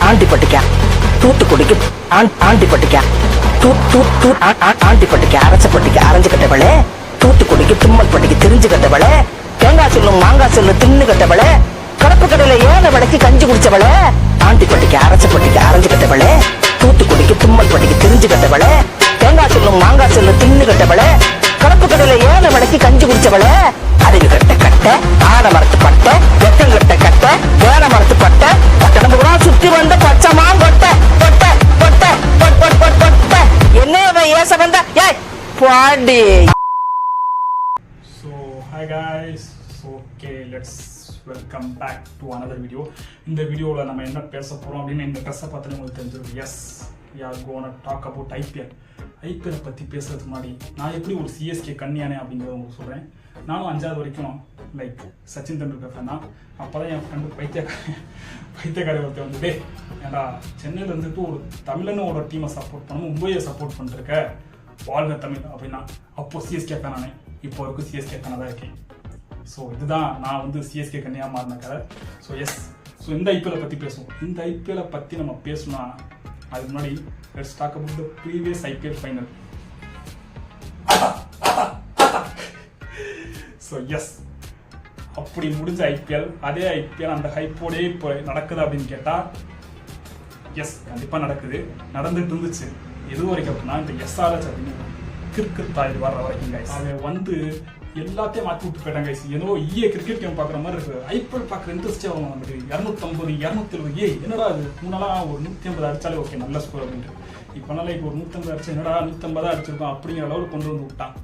ஆண்டிப்பட்டிக்கா தூத்துக்குடிக்கு ஆண்டிப்பட்டிக்கா ஆண்டிப்பட்டிக்கு அரசப்பட்டிக்கு அரைஞ்சு கட்டவளே, தூத்துக்குடிக்கு தும்மல் பட்டிக்கு திரிஞ்சு கட்டவளே, தேங்காய் சொல்லும் மாங்காய் சொல்லும் தின்னு கட்டவளே, கருப்பு கடையில ஏன விலைக்கு கஞ்சி குடிச்சவளே, ஆண்டிப்பட்டிக்கு அரசப்பட்டிக்கு அரைஞ்சு கட்டவளே, தூத்துக்குடிக்கு தும்மல் பட்டிக்கு திரிஞ்சு கட்டவளே, தேங்காய் சொல்லும் மாங்காய் சொல்லும் தின்னு கட்டவளே, கருப்பு கடையில ஏன விலைக்கு கஞ்சி குடிச்சவளே, அறிவு கட்ட கட்ட ஆட மரத்து பட்ட வெக்கம் கட்ட கட்ட வேற மரத்து பட்ட பட்டணம் பூரா சுத்தி வந்த பச்சைமா கொட்ட கொட்ட கொட்ட கொட்ட என்ன ஏச வந்த பாடி. So hi guys, okay, let's welcome back to another video. இந்த வீடியோவில் நம்ம என்ன பேச போகிறோம் அப்படின்னு இந்த ட்ரெஸ்ஸை பார்த்து உங்களுக்கு தெரிஞ்சிருக்கு. Yes, we are gonna talk about IPL. IPL பற்றி பேசுறதுக்கு முன்னாடி நான் எப்படி ஒரு சிஎஸ்கே கன்னியானே அப்படிங்கிறத உங்களுக்கு சொல்கிறேன். நானும் 5வது வரைக்கும் லைக் சச்சின் தெண்டுல்கர் ஃபேன் தான். அப்போ தான் என் ஃப்ரெண்டு பைத்தியக்காரி ஒருத்தர் வந்து, ஏன்டா சென்னையில் இருந்துட்டு ஒரு தமிழன்னு ஒரு டீமை சப்போர்ட் பண்ணணும், மும்பையை சப்போர்ட் பண்ணிருக்க, வாழ்க தமிழ் அப்படின்னா அப்போது சிஎஸ்கே ஃபேன் ஆனேன். இப்போ வரைக்கும் சிஎஸ்கே ஃபேனாக தான் இருக்கேன். ஸோ இதுதான் நான் வந்து சிஎஸ்கே கன்னியாக மாறின கதை. ஸோ எஸ், ஸோ இந்த ஐபிஎல்லை பற்றி பேசுவோம். இந்த ஐபிஎல்லை பற்றி நம்ம பேசணும்னா அதுக்கு முன்னாடி let's talk about the previous IPL final. So yes, அப்படி முடிஞ்ச ஐபிஎல், அதே ஐபிஎல் அந்த ஹைப்போடே இப்போ நடக்குது அப்படின்னு கேட்டால் எஸ், கண்டிப்பாக நடக்குது, நடந்துட்டு இருந்துச்சு. எது வரைக்கும் அப்படின்னா இந்த SRH அப்படின்னு கிரிக்கெட் வர்ற வரைக்கும் கைஸ் அவன் வந்து எல்லாத்தையும் மாற்றி விட்டு போயிட்டாங்க கைஸ். ஏதோ கிரிக்கெட் கேம் பார்க்குற மாதிரி இருக்கு. ஐபிஎல் பார்க்குற இன்ட்ரெஸ்டே ஆகும் நமக்கு. 250 270 என்னடா அது, முன்னெல்லாம் ஒரு 150 அடிச்சாலே ஓகே நல்ல ஸ்கோர் அப்படின்ட்டு. இப்போனா லைக் ஒரு 150 அடிச்சு என்னடா 150 அடிச்சிருக்கோம் அப்படிங்கிற அளவுக்கு கொண்டு வந்து விட்டான்.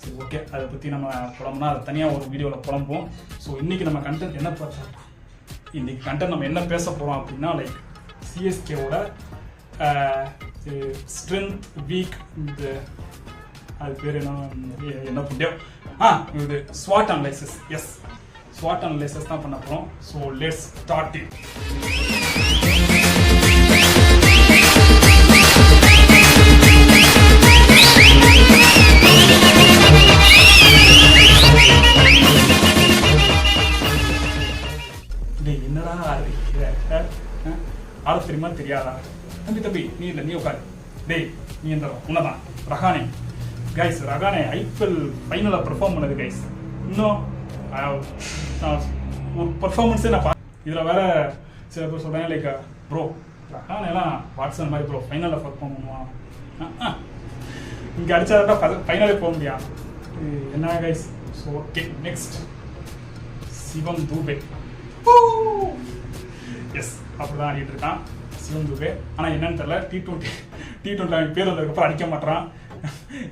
சரி ஓகே, அதை பற்றி நம்ம புலம்புனா அதை தனியாக ஒரு வீடியோவில் புலம்புவோம். ஸோ இன்றைக்கி நம்ம கண்டென்ட் என்ன பார்த்தோம், இன்றைக்கி கண்டென்ட் நம்ம என்ன பேச போகிறோம் அப்படின்னா லைக் சிஎஸ்கேவோட ஸ்ட்ரென்த் வீக், இந்த அது பேர் என்ன புட்டியம் இது SWOT analysis. Yes, SWOT analysis தான் பண்ண போகிறோம். So let's start it. என்னடா ஆட தெரியுமா தெரியாதா? தம்பி நீ இல்லை, நீ உட்காரு. டேய் நீ எந்த உன்னதான் ரஹானே கைஸ். ரஹானே ஐபிஎல் ஃபைனலில் பெர்ஃபார்ம் பண்ணது கைஸ். இன்னும் ஒரு பர்ஃபார்மன்ஸே நான் இதில் வேற சில பேர் சொல்கிறேன் லைக் ப்ரோ ரஹானேலாம் வாட்ஸன் மாதிரி ப்ரோ ஃபைனலில் பெர்ஃபார்ம் பண்ணுவான், இங்கே அடித்தாதான் ஃபைனலே போக முடியாது. என்ன guys. So okay, next Shivam Dube. Yes, அப்படிதான் ஆடிட்டு இருக்கான் சிவம் துபே. ஆனால் என்னன்னு தெரியல, டி20 அவன் பேர் வந்ததுக்கப்புறம் அடிக்க மாட்டான்.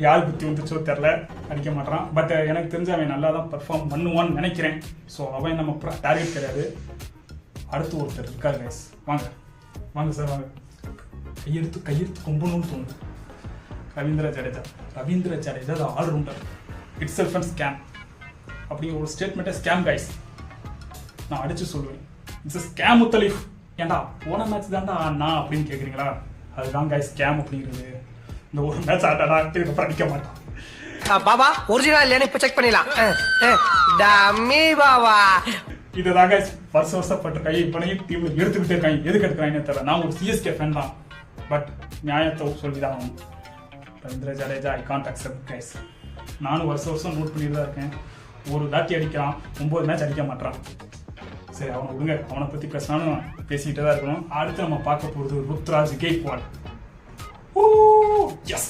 யார் புத்தி வந்துச்சோ தெரில, அடிக்க மாட்டான். பட் எனக்கு தெரிஞ்சு அவன் நல்லா தான் பெர்ஃபார்ம் பண்ணுவான்னு நினைக்கிறேன். ஸோ அவன் நம்ம டார்கெட் கிடையாது. அடுத்து ஒருத்தர் இருக்காரு கைஸ். வாங்க வாங்க சார் வாங்க. கையெழுத்து கும்பணும்னு தோணுது. Ravindra Jadeja the allrounder, it's self and scam அப்படிங்கிற ஒரு ஸ்டேட்மெண்ட்டே ஸ்கேம் கைஸ். நான் அடிச்சு சொல்லுவேன், இட்ஸ் ஸ்கேம் முத்தலீஃப். ஏன்டா போன மேட்ச் தான்டா நான் அப்படின்னு கேட்குறீங்களா? அதுதான் கைஸ் ஸ்கேம் அப்படிங்கிறது. இந்த ஒரு மேட்ச் ஆட்டாடா இதுக்கப்புறம் அடிக்க மாட்டான். பாபா ஒரிஜினல் இல்லைன்னு இப்போ செக் பண்ணிடலாம். டம்மி பாபா இதுதான் கைஸ் வருஷப்பட்ட கை இப்பனையும் டீம்ல எடுத்துக்கிட்டே இருக்காங்க. எதுக்கு எடுக்கிறாங்கன்னு தெரியல. நான் ஒரு சிஎஸ்கே ஃபேன் தான், பட் நியாயத்தை சொல்லிதான் ஆகணும். Ravindra Jadeja I can't accept guys. நானும் வருஷம் நோட் பண்ணிட்டு தான் இருக்கேன். ஒரு தாட்டி அடிக்கிறான், 9 மேட்ச் அடிக்க மாட்டான். சரி அவனை விடுங்க, அவனை பற்றி பேசினாலும் பேசிக்கிட்டே தான் இருக்கணும். அடுத்து நம்ம பார்க்க போகிறது ருத்ராஜ் கெய்க்வாட். எஸ்,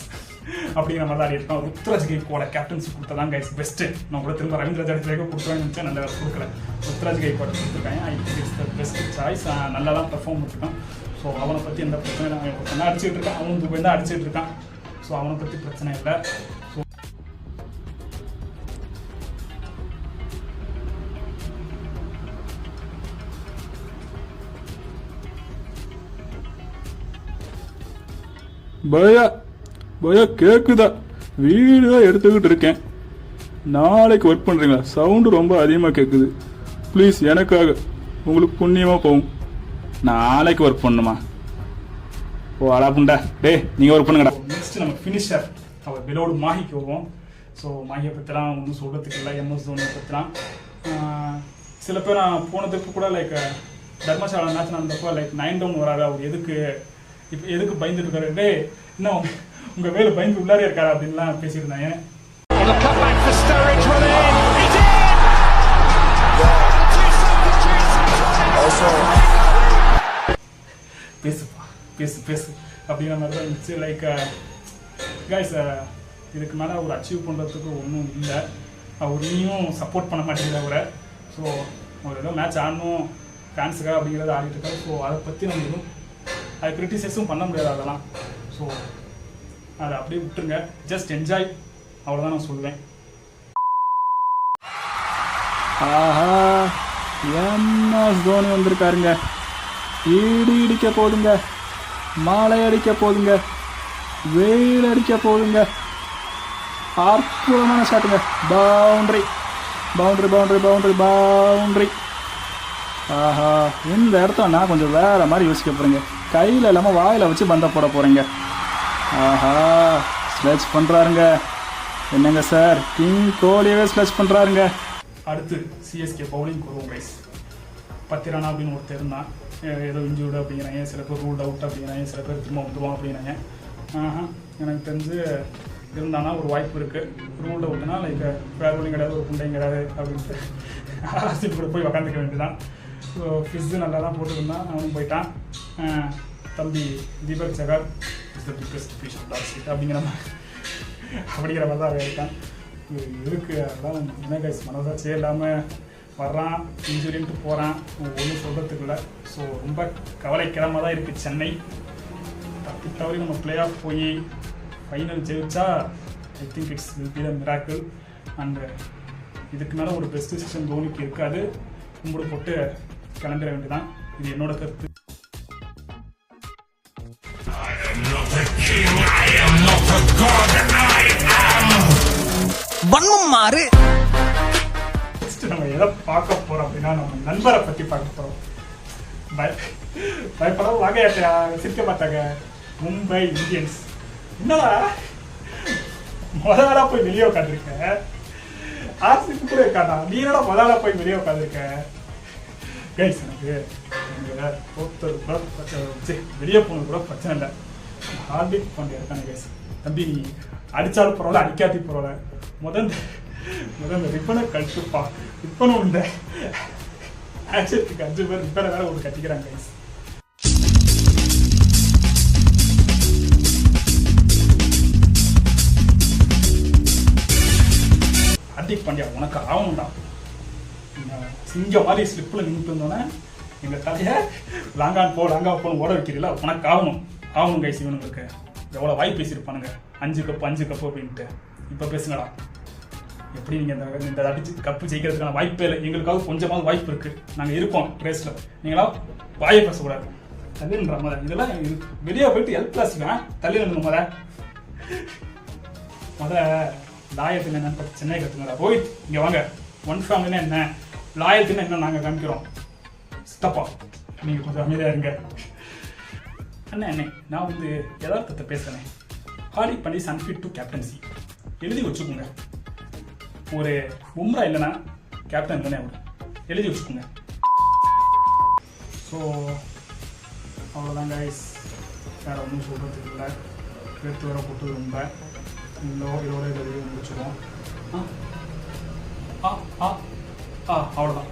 அப்படிங்கிற மாதிரி தான் இருக்கோம். ருத்ராஜ் கெய்க்வாட கேப்டன்சி கொடுத்ததான் கைஸ் பெஸ்ட்டு. நான் கூட திரும்ப ரவீந்திர ஜடேஜாவுக்கு கொடுத்துருவேன்னு நினச்சேன், நல்ல கொடுக்கல. ருத்ராஜ் கெய்க்வாட் கொடுத்துருக்காங்க. I think it's the best choice. நல்லா தான் பெர்ஃபார்ம் பண்ணிருக்கான். ஸோ அவனை பற்றி எந்த பிரச்சனை, அவன் அடிச்சுட்டு இருக்கான், அவனுக்கு துபை தான் அடிச்சுட்டு இருக்கான். ஸோ அவனை பற்றி பிரச்சனை இல்லை. ஸோ பயா கேட்குதா? வீடியோ எடுத்துக்கிட்டு இருக்கேன். நாளைக்கு ஒர்க் பண்ணுறீங்களா? சவுண்டு ரொம்ப அதிகமாக கேட்குது. ப்ளீஸ் எனக்காக, உங்களுக்கு புண்ணியமாக போகும். நாளைக்கு ஒர்க் பண்ணணுமா? ஓ அடாப்புண்டா. டே நீங்கள் ஒர்க் பண்ணுங்கடா. நெக்ஸ்ட் நம்ம ஃபினிஷர் அவர் பிலோடு மாஹிக்கு வருவோம். ஸோ மாஹியை பற்றிலாம் ஒன்றும் சொல்கிறதுக்கு இல்லை. MS தோனியை பற்றிலாம் சில பேர் நான் போனதுக்கு கூட லைக் தர்மசாலா மேட்ச் நடந்தப்போ லைக் 9 down வராது, அவர் எதுக்கு இப்போ எதுக்கு பயந்துட்டு இருக்காரு, டே இன்னும் உங்கள் வேலை பயந்து உள்ளாரே இருக்காரு அப்படின்லாம் பேசியிருந்தாங்க. பேசுப்பா பேசு பேசு அப்படிங்கிற மாதிரி தான் இருந்துச்சு. லைக் கைஸ், இதுக்கு மேலே அவர் அச்சீவ் பண்ணுறதுக்கு ஒன்றும் இல்லை. அவர் நீயும் சப்போர்ட் பண்ண மாட்டேங்கிற அவரை. ஸோ அவர் ஏதோ மேட்ச் ஆடணும் ஃபேன்ஸுக்காக அப்படிங்கிறத ஆடிட்டு இருக்காரு. ஸோ அதை பற்றி நம்ம எதுவும் அதை கிரிட்டிசைஸும் பண்ண முடியாது அதெல்லாம். ஸோ அதை அப்படியே விட்டுருங்க, ஜஸ்ட் என்ஜாய், அவ்வளோதான் நான் சொல்லுவேன். ஆஹா, எம்எஸ் தோனி வந்திருக்காருங்க. இடி இடிக்க போதுங்க, மழை அடிக்க போதுங்க, வெயில் அடிக்க போதுங்க. அற்புதமான ஷாட்டுங்க. Boundary boundary boundary boundary boundary. ஆஹா, இந்த இடத்துல நான் கொஞ்சம் வேற மாதிரி யோசிக்க போகிறேங்க. கையில் இல்லாமல் வாயில் வச்சு பந்த போட போகிறேங்க. ஆஹா, ஸ்லெட்ச் பண்ணுறாருங்க. என்னங்க சார், கிங் கோலியவே ஸ்லெட்ச் பண்ணுறாருங்க. அடுத்து சிஎஸ்கே பவுலிங் வருவோம் கைஸ். 10 ரன் அப்படின்னு ஒருத்தர் இருந்தான், ஏதோ இன்ஜூர்டு அப்படிங்கிறாங்க, சில பேர் ரூல்ட் அவுட் அப்படிங்கிறாங்க, சில பேர் திரும்ப வந்துடுவோம் அப்படிங்கிறாங்க. எனக்கு தெரிஞ்சு இருந்தானா ஒரு வாய்ப்பு இருக்குது. ரூல்ட் அவுட்னா லைக் ஃபேர்வலிங் கிடையாது, ஒரு குண்டையும் கிடையாது அப்படின்ட்டு ஆர்சிபி கூட போய் உக்காந்துக்க வேண்டியதான். ஸோ ஃபிஸ்ஸு நல்லா தான் போட்டுருந்தான், அவனும் போயிட்டான். தம்பி Deepak Chahar is the biggest fish of last week அப்படிங்கிற மாதிரி தான் இருக்கான். இருக்கு அதெல்லாம் என்ன கைஸ், மனசாட்சியே இல்லாமல் வர்றான், இன்ஜுரின்ட்டு போகிறான், ஒன்றும் சொல்கிறதுக்கு இல்லை. ஸோ ரொம்ப கவலைக்கிடமாக தான் இருக்குது சென்னை. தப்பித்தவரை நம்ம பிளே ஆஃப் போய் ஃபைனல் ஜெயிச்சா I think it's will be the miracle. And இதுக்கு மேலே ஒரு பெஸ்ட் டிசிஷன் தோனிக்கு இருக்காது. கும்பிடு போட்டு கிளம்பிட வேண்டியதான். இது என்னோட கருத்து. நம்ம எதை பார்க்க போறோம் அப்படின்னா, நம்ம நண்பரை பத்தி பார்க்க போறோம். பயப்படாம வாங்க, சிரிக்க மாட்டாங்க. மும்பை இந்தியன்ஸ் என்னடா முதலா போய் வெளியே உட்காந்துருக்க, ஆர்சிபி கூட இருக்காடா, நீ என்னடா முதலா போய் வெளியே உட்காந்துருக்க. கைஸ், எனக்கு வெளியே போனது கூட பிரச்சனை இல்லை. ஹார்திக் பாண்டியா இருக்கானே கைஸ், தம்பி நீ அடிச்சாலும் பரவாயில்ல, அடிக்காட்டி பரவாயில்ல, முதல்ல ரிப்பனை கழிச்சுப்பா. ரிப்பனும் இல்லை, ஆக்சுவலுக்கு 5 பேர் ரிப்பனை வேற ஒரு கட்டிக்கிறாங்க கைஸ். ஹார்திக் பாண்டியா உனக்கு ஆகணும்டா. சிங்கம் மாதிரி ஸ்லிப்பில் நின்றுட்டு இருந்தோன்னே எங்கள் தலையை லாங்கா போகணும் ஓட வைக்கிறீங்களா, உனக்கு ஆகணும் கைஸ். இவனுங்களுக்கு எவ்வளோ வாய் பேசியிருப்பானுங்க, 5 கப்பு அப்படின்ட்டு. இப்போ பேசுங்கடா, எப்படி நீங்கள் இந்த அடிச்சு கப்பு ஜெயிக்கிறதுக்கான வாய்ப்பே இல்லை. எங்களுக்காவது கொஞ்சமாவது வாய்ப்பு இருக்குது, நாங்கள் இருக்கோம் ரேஸில். நீங்களா வாயை பேசக்கூடாது, தள்ளின்ற மாதிரி. இதெல்லாம் வெளியே போயிட்டு ஹெல்ப் கிளாஸுக்கு தள்ளி நின்று லாயத்தின் என்னன்னு சென்னை கற்றுங்களா. போய் இங்கே வாங்க, ஒன் ஃபேமிலினா என்ன, லாயத்தின்னா என்ன நாங்கள் காமிக்கிறோம். ஸ்டப்பா, நீங்கள் கொஞ்சம் அமைதியாக இருங்க. அண்ணே நான் வந்து யதார்த்தத்தை பேசுகிறேன். Hardik Pandya unfit to captaincy எழுதி வச்சுக்கோங்க. ஒரு பும்ரா இல்லைன்னா கேப்டன் இல்லைன்னா அவர் எழுதி வச்சுக்கோங்க. ஸோ அவ்வளோதான் கைஸ், வேறு ஒன்றும் சொல்கிறதுக்கு இல்லை. எடுத்து வர போட்டு ரொம்ப இதோட இதை முடிச்சுடுவோம். அவ்வளோதான்.